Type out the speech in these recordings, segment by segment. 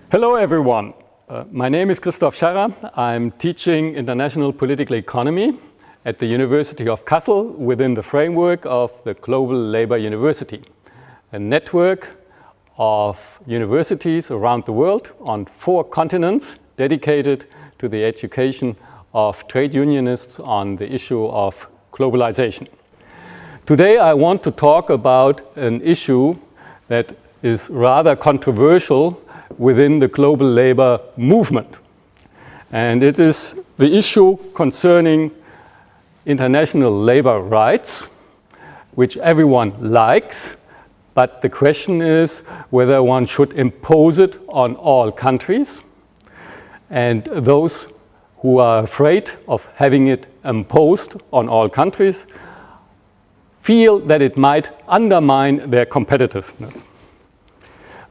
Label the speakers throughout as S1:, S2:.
S1: Hello everyone. My name is Christoph Scherrer. I'm teaching international political economy at the University of Kassel within the framework of the Global Labour University, a network of universities around the world on 4 continents dedicated to the education of trade unionists on the issue of globalization. Today I want to talk about an issue that is rather controversial within the global labor movement. And it is the issue concerning international labor rights, which everyone likes, but the question is whether one should impose it on all countries. And those who are afraid of having it imposed on all countries feel that it might undermine their competitiveness.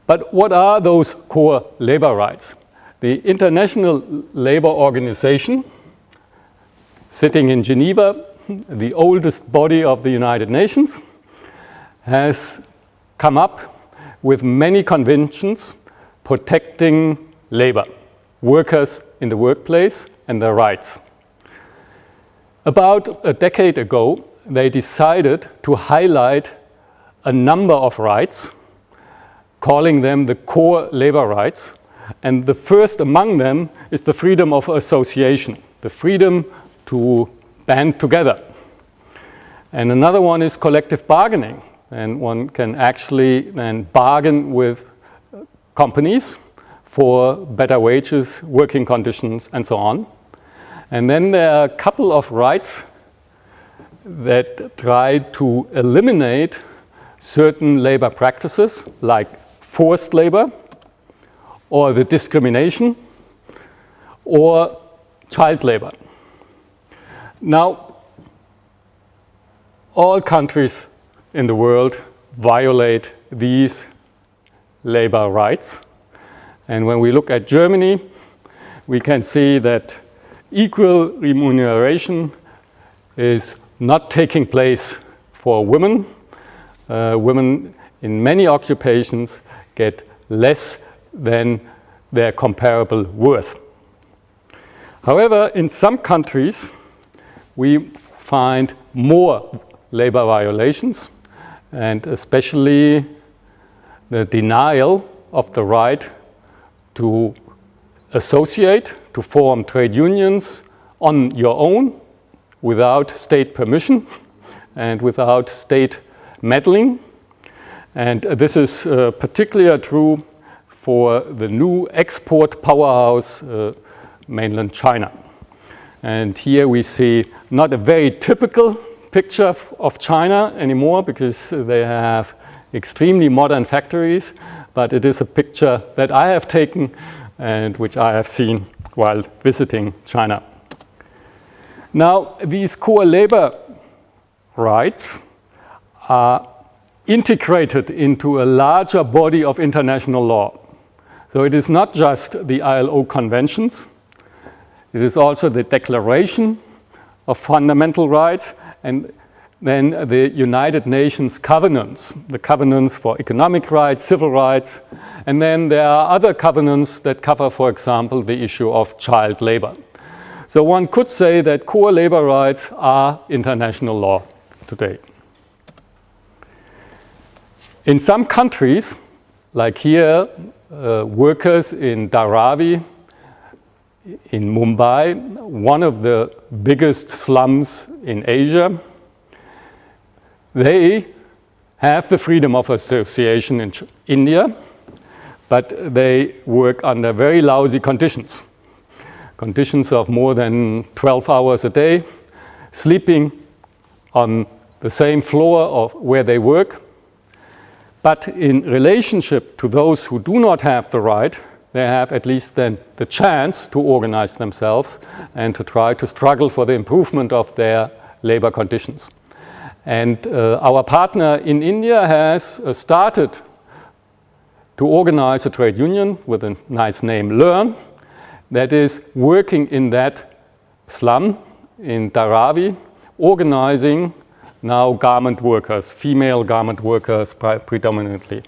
S1: But what are those core labor rights? The International Labour Organization, sitting in Geneva, the oldest body of the United Nations, has come up with many conventions protecting labor, workers in the workplace and their rights. About a decade ago, they decided to highlight a number of rights, calling them the core labor rights. And the first among them is the freedom of association, the freedom to band together. And another one is collective bargaining. And one can actually then bargain with companies for better wages, working conditions, and so on. And then there are a couple of rights that try to eliminate certain labor practices, like forced labor, or the discrimination, or child labor. Now, all countries in the world violate these labor rights. And when we look at Germany, we can see that equal remuneration is not taking place for women. Women in many occupations get less than their comparable worth. However, in some countries, we find more labor violations, and especially the denial of the right to associate, to form trade unions on your own without state permission and without state meddling. And this is particularly true for the new export powerhouse, mainland China. And here we see not a very typical picture of China anymore, because they have extremely modern factories, but it is a picture that I have taken and which I have seen while visiting China. Now, these core labor rights are integrated into a larger body of international law. So it is not just the ILO conventions, it is also the Declaration of Fundamental Rights, and then the United Nations covenants, the covenants for economic rights, civil rights, and then there are other covenants that cover, for example, the issue of child labor. So one could say that core labor rights are international law today. In some countries, like here, workers in Dharavi, in Mumbai, one of the biggest slums in Asia, they have the freedom of association in India, but they work under very lousy conditions. Conditions of more than 12 hours a day, sleeping on the same floor of where they work. But in relationship to those who do not have the right, they have at least then the chance to organize themselves and to try to struggle for the improvement of their labor conditions. And our partner in India has started to organize a trade union with a nice name, Learn, that is working in that slum in Dharavi, organizing now garment workers, female garment workers predominantly.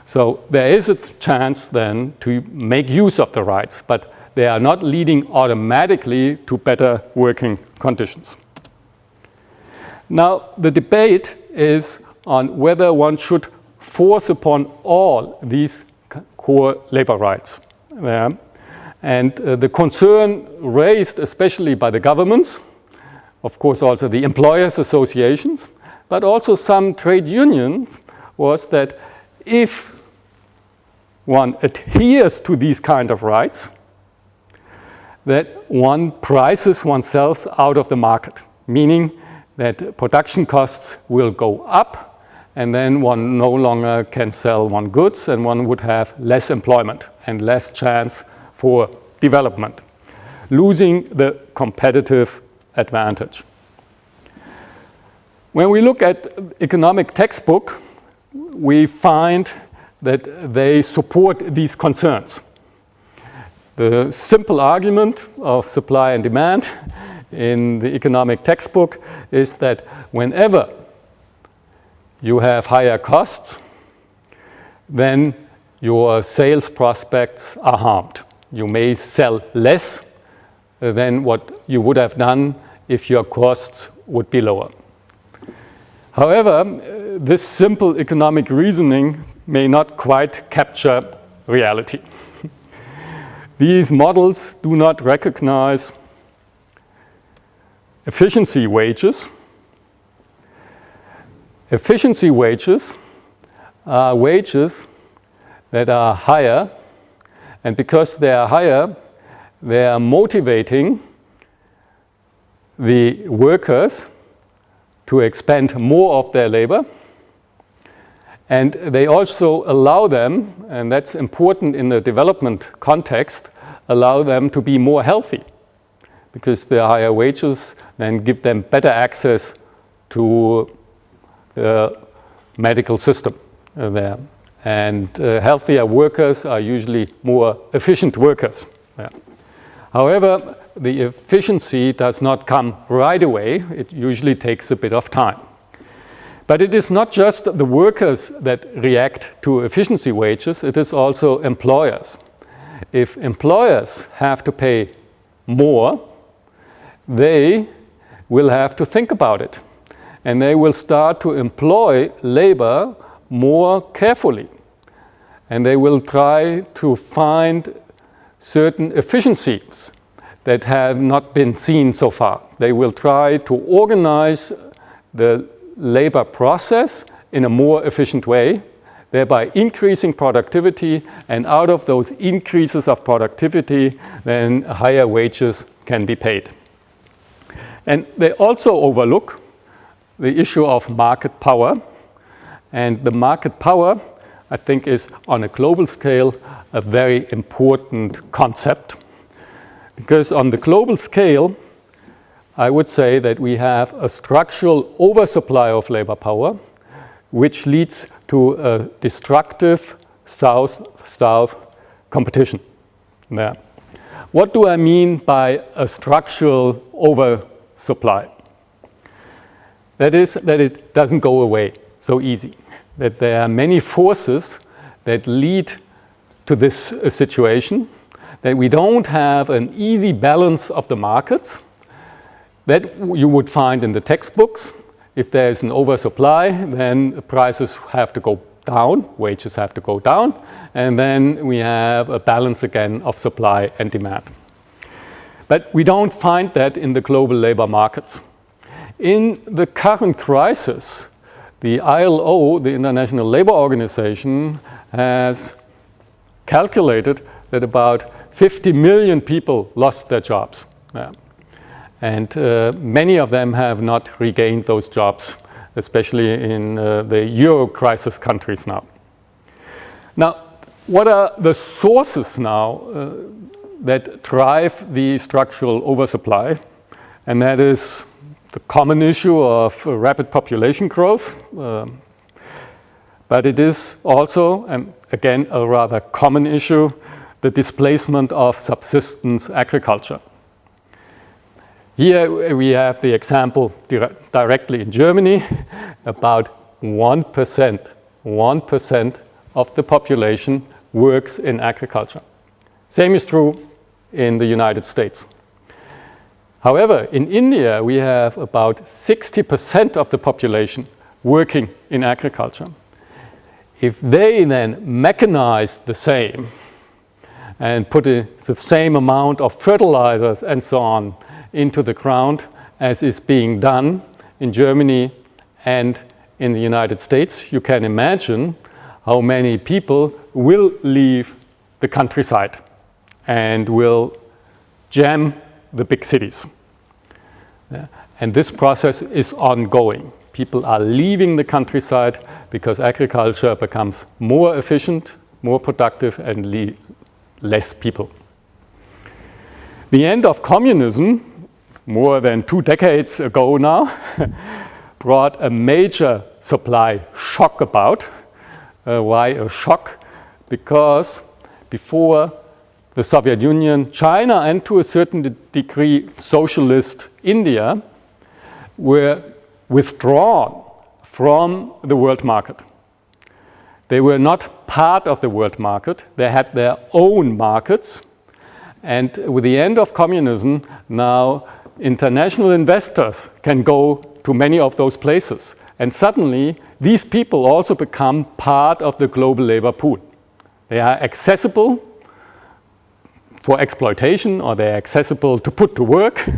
S1: So there is a chance then to make use of the rights, but they are not leading automatically to better working conditions. Now, the debate is on whether one should force upon all these core labor rights. And the concern raised especially by the governments, of course also the employers' associations, but also some trade unions, was that if one adheres to these kind of rights, that one prices oneself out of the market, meaning that production costs will go up, and then one no longer can sell one goods, and one would have less employment and less chance for development, losing the competitive advantage. When we look at economic textbook, we find that they support these concerns. The simple argument of supply and demand in the economic textbook is that whenever you have higher costs, then your sales prospects are harmed. You may sell less than what you would have done if your costs would be lower. However, this simple economic reasoning may not quite capture reality. These models do not recognize efficiency wages. Efficiency wages are wages that are higher, and because they are higher, they are motivating the workers to expend more of their labor, and they also allow them, and that's important in the development context, allow them to be more healthy, because the higher wages then give them better access to the medical system there. And healthier workers are usually more efficient workers. Yeah. However, the efficiency does not come right away. It usually takes a bit of time. But it is not just the workers that react to efficiency wages, it is also employers. If employers have to pay more, they will have to think about it. And they will start to employ labor more carefully. And they will try to find certain efficiencies that have not been seen so far. They will try to organize the labor process in a more efficient way, thereby increasing productivity, and out of those increases of productivity, then higher wages can be paid. And they also overlook the issue of market power. And the market power, I think, is on a global scale a very important concept. Because on the global scale, I would say that we have a structural oversupply of labor power, which leads to a destructive South-South competition. There. What do I mean by a structural oversupply? That is that it doesn't go away so easy, that there are many forces that lead to this situation, that we don't have an easy balance of the markets that you would find in the textbooks. If there's an oversupply, then prices have to go down, wages have to go down, and then we have a balance again of supply and demand. But we don't find that in the global labor markets. In the current crisis, the ILO, the International Labour Organization, has calculated that about 50 million people lost their jobs. Yeah. And many of them have not regained those jobs, especially in the Euro crisis countries now. Now, what are the sources now that drive the structural oversupply? And that is the common issue of rapid population growth. But it is also, and again, a rather common issue, the displacement of subsistence agriculture. Here we have the example directly in Germany. About 1% of the population works in agriculture. Same is true in the United States. However, in India, we have about 60% of the population working in agriculture. If they then mechanize the same and put the same amount of fertilizers and so on into the ground as is being done in Germany and in the United States, you can imagine how many people will leave the countryside and will jam the big cities. Yeah. And this process is ongoing. People are leaving the countryside because agriculture becomes more efficient, more productive, and less people. The end of communism, more than 2 decades ago now, brought a major supply shock about. Why a shock? Because before the Soviet Union, China, and to a certain degree socialist India were withdrawn from the world market. They were not part of the world market. They had their own markets. And with the end of communism, now international investors can go to many of those places. And suddenly, these people also become part of the global labor pool. They are accessible for exploitation, or they're accessible to put to work,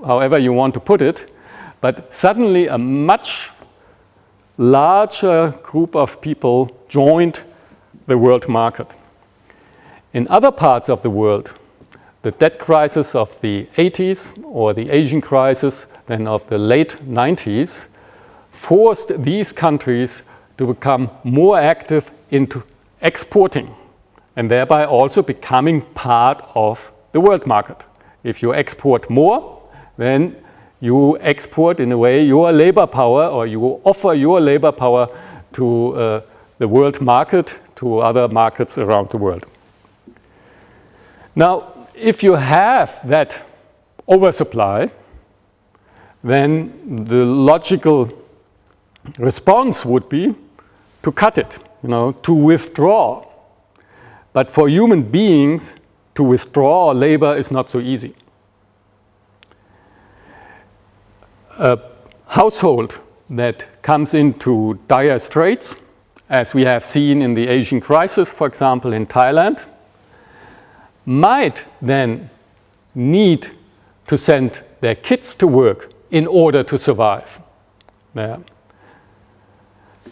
S1: however you want to put it. But suddenly, a much larger group of people joined the world market. In other parts of the world, the debt crisis of the 80s or the Asian crisis then of the late 90s forced these countries to become more active into exporting and thereby also becoming part of the world market. If you export more, then you export in a way your labor power, or you offer your labor power to the world market, to other markets around the world. Now, if you have that oversupply, then the logical response would be to cut it, to withdraw. But for human beings, to withdraw labor is not so easy. A household that comes into dire straits, as we have seen in the Asian crisis, for example, in Thailand, might then need to send their kids to work in order to survive. Yeah.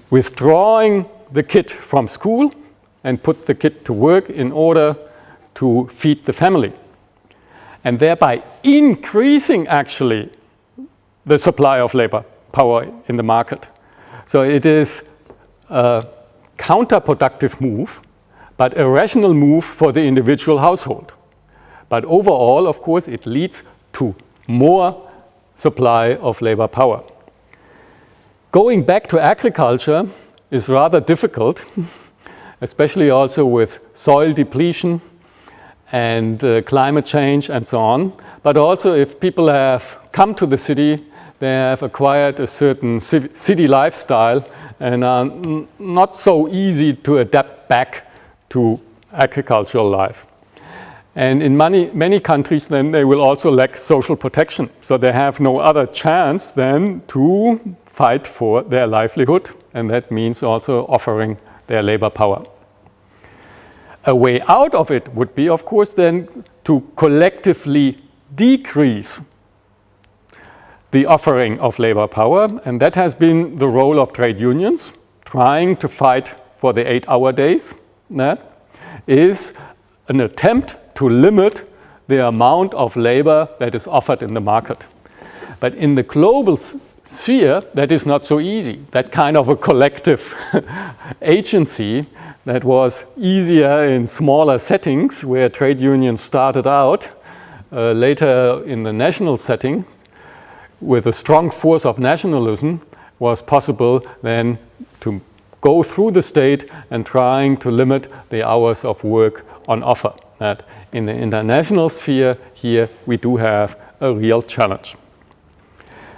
S1: Withdrawing the kid from school and put the kid to work in order to feed the family, and thereby increasing actually the supply of labor power in the market. So it is a counterproductive move, but a rational move for the individual household. But overall, of course, it leads to more supply of labor power. Going back to agriculture is rather difficult, especially also with soil depletion and climate change and so on. But also if people have come to the city, they have acquired a certain city lifestyle and are not so easy to adapt back to agricultural life. And in many countries, then they will also lack social protection. So they have no other chance than to fight for their livelihood. And that means also offering their labor power. A way out of it would be, of course, then to collectively decrease the offering of labor power. And that has been the role of trade unions, trying to fight for the 8-hour days. That is an attempt to limit the amount of labor that is offered in the market. But in the global sphere, that is not so easy. That kind of a collective agency that was easier in smaller settings where trade unions started out, later in the national setting, with a strong force of nationalism, was possible then to go through the state and trying to limit the hours of work on offer. That in the international sphere here we do have a real challenge.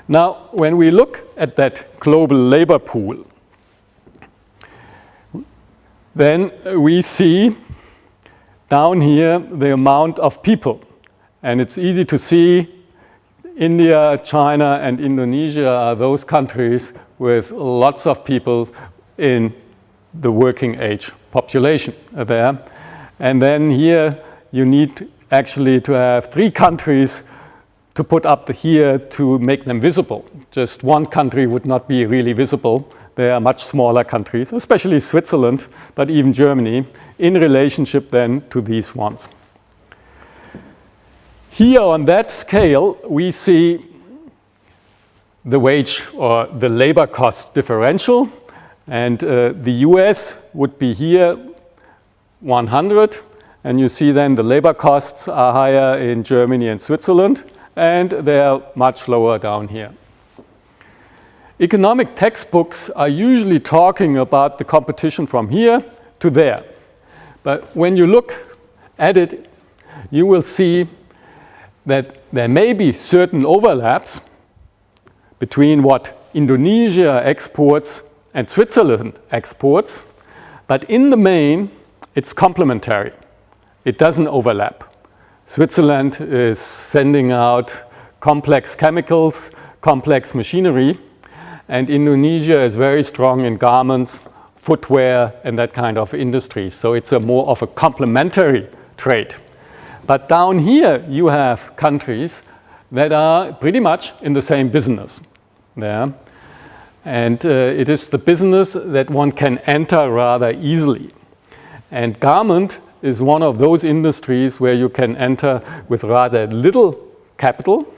S1: Now, when we look at that global labor pool, then we see down here the amount of people. And it's easy to see India, China, and Indonesia are those countries with lots of people in the working age population there. And then here you need actually to have 3 countries to put up here to make them visible. Just one country would not be really visible. They are much smaller countries, especially Switzerland, but even Germany, in relationship then to these ones. Here on that scale, we see the wage or the labor cost differential. And the US would be here 100. And you see then the labor costs are higher in Germany and Switzerland, and they are much lower down here. Economic textbooks are usually talking about the competition from here to there. But when you look at it, you will see that there may be certain overlaps between what Indonesia exports and Switzerland exports, but in the main, it's complementary. It doesn't overlap. Switzerland is sending out complex chemicals, complex machinery, and Indonesia is very strong in garments, footwear, and that kind of industry. So it's a more of a complementary trade. But down here, you have countries that are pretty much in the same business. Yeah. And it is the business that one can enter rather easily. And garment is one of those industries where you can enter with rather little capital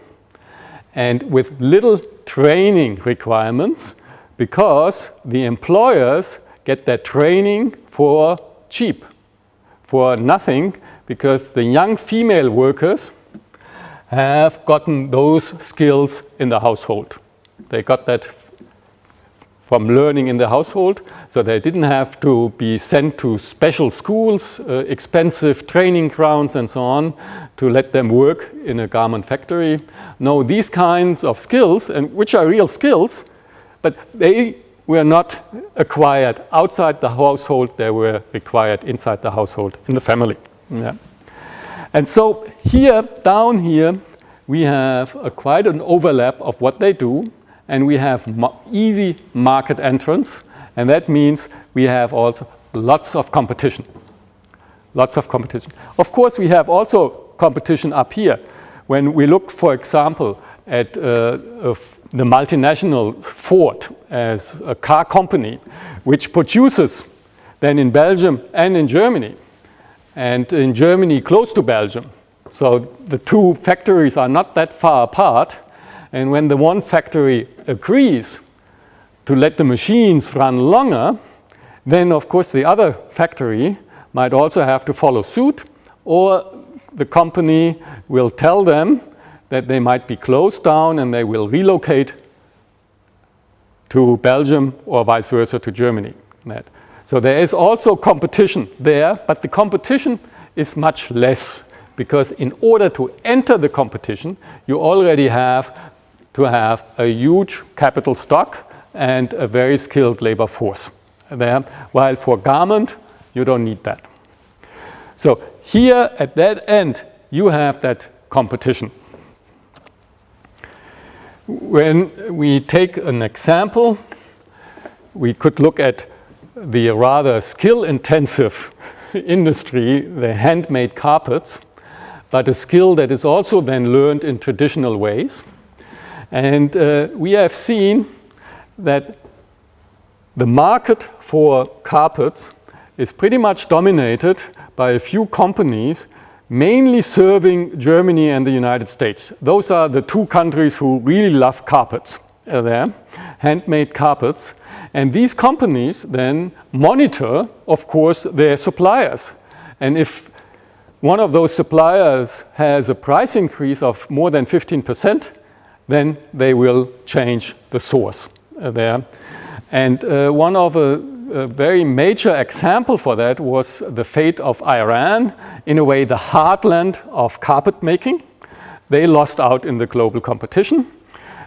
S1: and with little training requirements, because the employers get that training for cheap, for nothing, because the young female workers have gotten those skills in the household. They got that from learning in the household, so they didn't have to be sent to special schools, expensive training grounds and so on, to let them work in a garment factory. No, these kinds of skills, and which are real skills, but they were not acquired outside the household, they were acquired inside the household, in the family. Yeah. And so here, down here, we have quite an overlap of what they do, and we have easy market entrance, and that means we have also lots of competition. Lots of competition. Of course, we have also competition up here. When we look, for example, at the multinational Ford as a car company, which produces then in Belgium and in Germany, and in Germany close to Belgium. So the two factories are not that far apart. And when the one factory agrees to let the machines run longer, then of course the other factory might also have to follow suit, or the company will tell them that they might be closed down and they will relocate to Belgium or vice versa to Germany. So there is also competition there, but the competition is much less, because in order to enter the competition, you already have to have a huge capital stock and a very skilled labor force there, while for garment, you don't need that. So here at that end, you have that competition. When we take an example, we could look at the rather skill-intensive industry, the handmade carpets, but a skill that is also then learned in traditional ways. And we have seen that the market for carpets is pretty much dominated by a few companies, mainly serving Germany and the United States. Those are the two countries who really love carpets there, handmade carpets. And these companies then monitor, of course, their suppliers. And if one of those suppliers has a price increase of more than 15%, then they will change the source there. And one of a very major example for that was the fate of Iran, in a way the heartland of carpet making. They lost out in the global competition.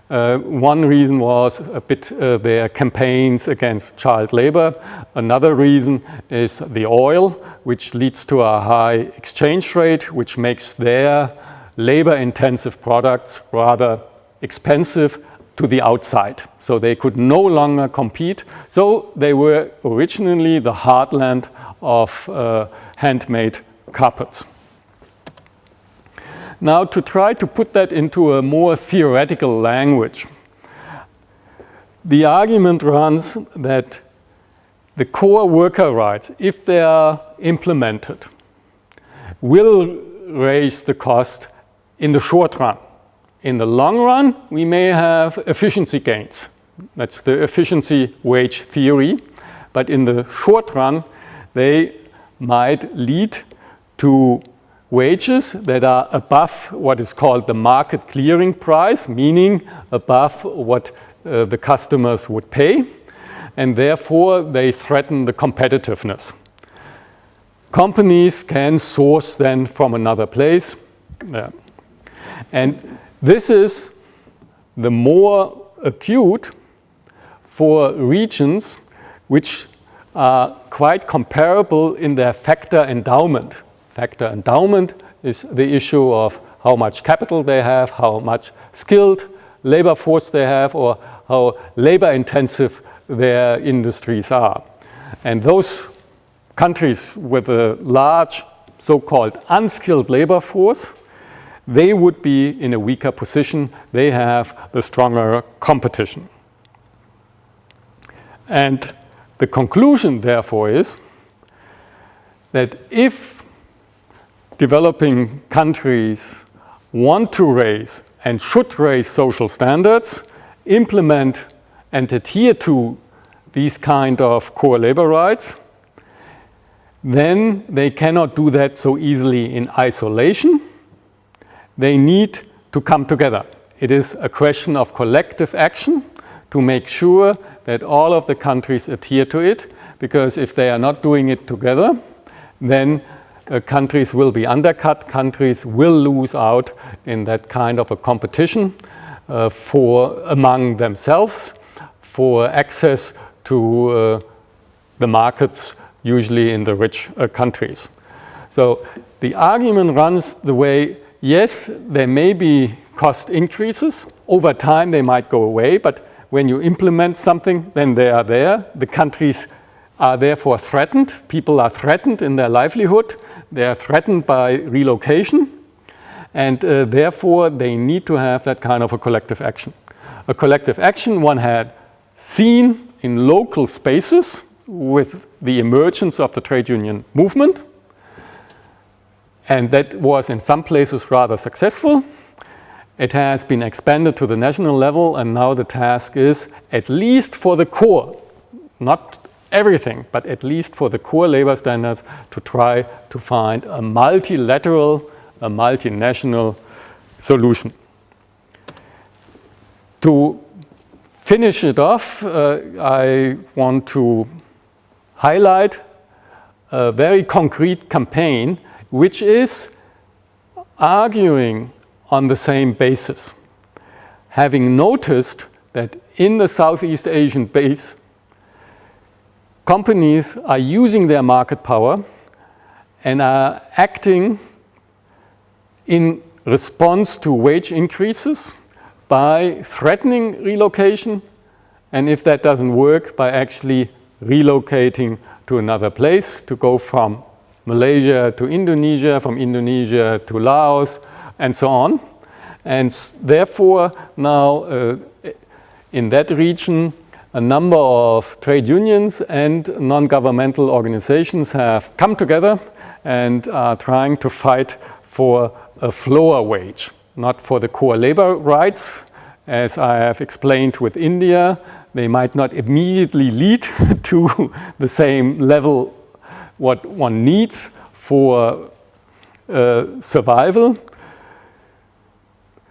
S1: One reason was a bit their campaigns against child labor. Another reason is the oil, which leads to a high exchange rate, which makes their labor-intensive products rather expensive to the outside. So they could no longer compete. So they were originally the heartland of handmade carpets. Now, to try to put that into a more theoretical language, the argument runs that the core worker rights, if they are implemented, will raise the cost in the short run. In the long run, we may have efficiency gains. That's the efficiency wage theory. But in the short run, they might lead to wages that are above what is called the market clearing price, meaning above what the customers would pay, and therefore they threaten the competitiveness. Companies can source then from another place. And this is the more acute for regions which are quite comparable in their factor endowment. Factor endowment is the issue of how much capital they have, how much skilled labor force they have, or how labor intensive their industries are. And those countries with a large so-called unskilled labor force, they would be in a weaker position. They have the stronger competition. And the conclusion, therefore, is that if developing countries want to raise and should raise social standards, implement and adhere to these kind of core labor rights, then they cannot do that so easily in isolation. They need to come together. It is a question of collective action to make sure that all of the countries adhere to it, because if they are not doing it together, then countries will be undercut, countries will lose out in that kind of a competition among themselves for access to the markets, usually in the rich countries. So the argument runs the way, yes, there may be cost increases. Over time, they might go away, but when you implement something, then they are there. The countries are therefore threatened. People are threatened in their livelihood. They are threatened by relocation. And therefore, they need to have that kind of a collective action. A collective action one had seen in local spaces with the emergence of the trade union movement. And that was in some places rather successful. It has been expanded to the national level, and now the task is, at least for the core, not everything, but at least for the core labor standards, to try to find a multilateral, a multinational solution. To finish it off, I want to highlight a very concrete campaign which is arguing on the same basis. Having noticed that in the Southeast Asian base, companies are using their market power and are acting in response to wage increases by threatening relocation, and if that doesn't work, by actually relocating to another place, to go from Malaysia to Indonesia, from Indonesia to Laos, and so on. And therefore, now in that region, a number of trade unions and non-governmental organizations have come together and are trying to fight for a floor wage, not for the core labor rights. As I have explained with India, they might not immediately lead to the same level what one needs for survival.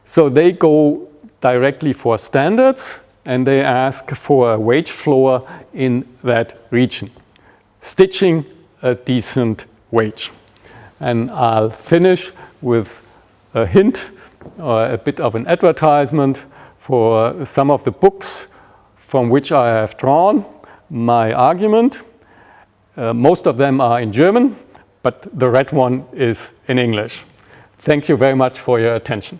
S1: So they go directly for standards and they ask for a wage floor in that region, stitching a decent wage. And I'll finish with a hint or a bit of an advertisement for some of the books from which I have drawn my argument. Most of them are in German, but the red one is in English. Thank you very much for your attention.